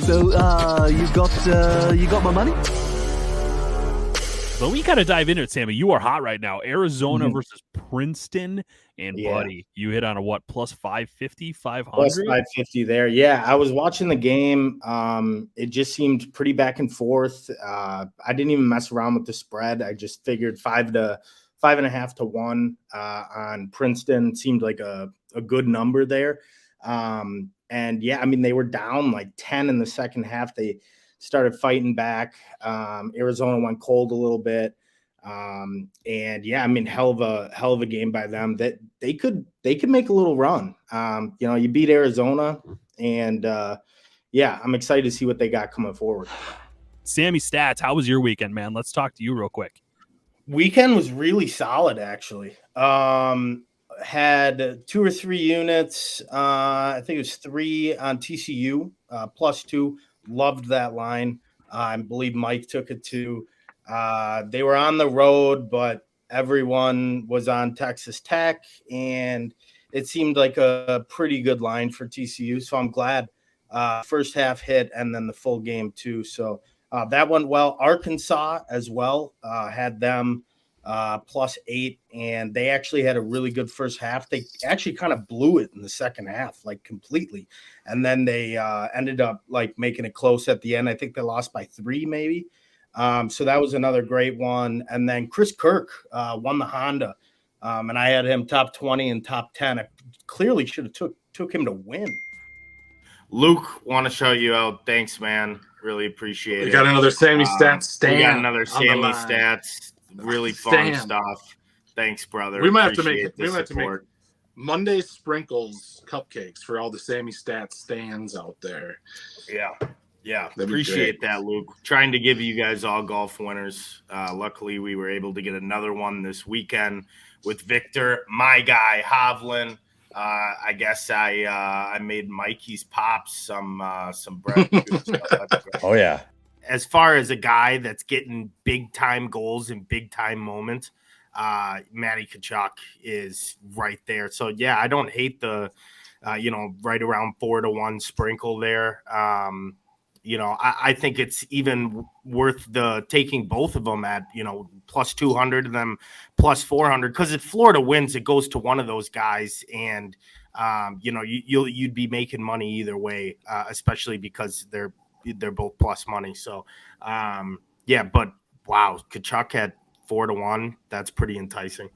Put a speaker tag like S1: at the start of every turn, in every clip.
S1: So you got my money?
S2: But we kind of dive into it, Sammy. You are hot right now. Arizona versus Princeton. And, buddy, you hit on a what, plus 550, 500?
S3: Plus 550 there. Yeah, I was watching the game. It just seemed pretty back and forth. I didn't even mess around with the spread. I just figured 5.5 to 1 on Princeton seemed like a good number there. And, yeah, I mean, they were down like 10 in the second half. They started fighting back. Arizona went cold a little bit. And yeah, I mean, hell of a game by them that they could make a little run. You beat Arizona and yeah, I'm excited to see what they got coming forward.
S2: Sammy Stats, how was your weekend, man? Let's talk to you real quick.
S3: Weekend was really solid, actually. Had 2 or 3 units. I think it was 3 on TCU, +2. Loved that line. I believe Mike took it too. They were on the road, but everyone was on Texas Tech, and it seemed like a pretty good line for TCU. So I'm glad first half hit and then the full game too. So that went well. Arkansas as well had them +8, and they actually had a really good first half. They actually kind of blew it in the second half, like completely. And then they ended up like making it close at the end. I think they lost by 3 maybe. So that was another great one. And then Chris Kirk won the Honda. And I had him top 20 and top 10. I clearly should have took him to win.
S4: Luke, want to show you out. Thanks, man. Really appreciate it.
S5: We got another Sammy Stats stand.
S4: We got another Sammy Stats. Really fun stuff. Thanks, brother.
S5: We might have to make Monday sprinkles cupcakes for all the Sammy Stats stands out there.
S4: Yeah. Appreciate that, Luke. Trying to give you guys all golf winners. Luckily, we were able to get another one this weekend with Victor, my guy, Hovland. I guess I made Mikey's Pops some bread.
S6: Oh, yeah.
S4: As far as a guy that's getting big-time goals in big-time moments, Matty Tkachuk is right there. So, yeah, I don't hate the, right around 4 to 1 sprinkle there. I think it's even worth the taking both of them at, plus 200 and then plus 400. Because if Florida wins, it goes to one of those guys. And, you'd be making money either way, especially because they're both plus money. So, but wow, Tkachuk at 4 to 1. That's pretty enticing.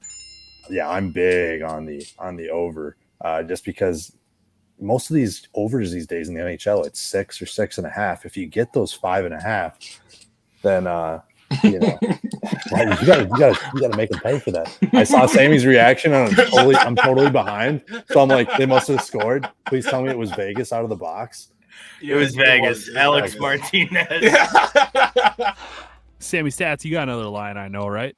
S6: Yeah, I'm big on the over, just because most of these overs these days in the NHL, it's 6 or 6.5. If you get those 5.5, then you gotta make them pay for that. I saw Sammy's reaction, and I'm totally behind. So I'm like, they must have scored. Please tell me it was Vegas out of the box.
S4: It was Vegas. Alex Martinez.
S2: Sammy Stats, you got another line, I know, right?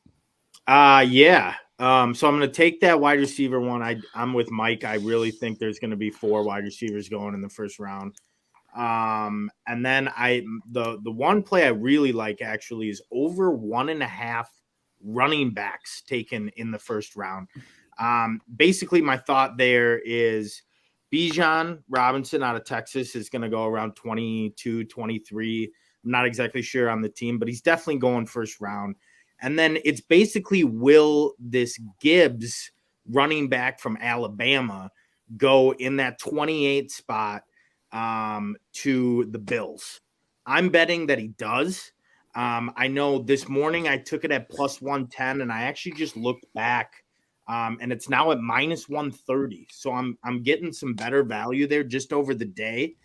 S3: Yeah. So I'm going to take that wide receiver one. I'm with Mike. I really think there's going to be 4 wide receivers going in the first round. And then the one play I really like actually is over 1.5 running backs taken in the first round. Basically my thought there is Bijan Robinson out of Texas is going to go around 22, 23. I'm not exactly sure on the team, but he's definitely going first round. And then it's basically, will this Gibbs running back from Alabama go in that 28 spot to the Bills? I'm betting that he does. I know this morning I took it at plus 110, and I actually just looked back, and it's now at minus 130. So I'm getting some better value there just over the day.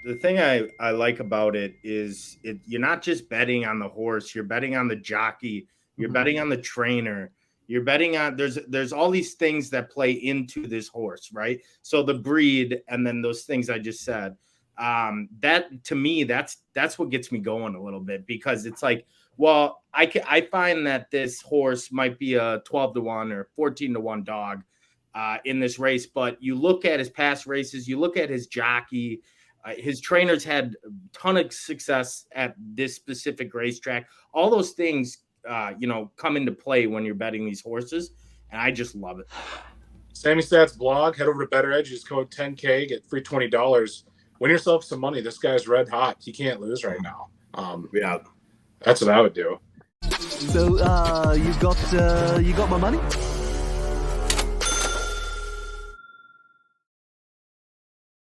S3: The thing I like about it is you're not just betting on the horse, you're betting on the jockey, you're betting on the trainer, you're betting on there's all these things that play into this horse, right? So the breed and then those things I just said. That to me, that's what gets me going a little bit, because it's like, well, I find that this horse might be a 12 to 1 or 14 to 1 dog in this race, but you look at his past races, you look at his jockey. His trainers had a ton of success at this specific racetrack. All those things, come into play when you're betting these horses, and I just love it.
S5: Sammy Stats blog. Head over to Better Edge. Use code 10K. Get free $20 win yourself some money. This guy's red hot. He can't lose right now.
S3: Yeah.
S5: That's what I would do.
S1: So you got my money?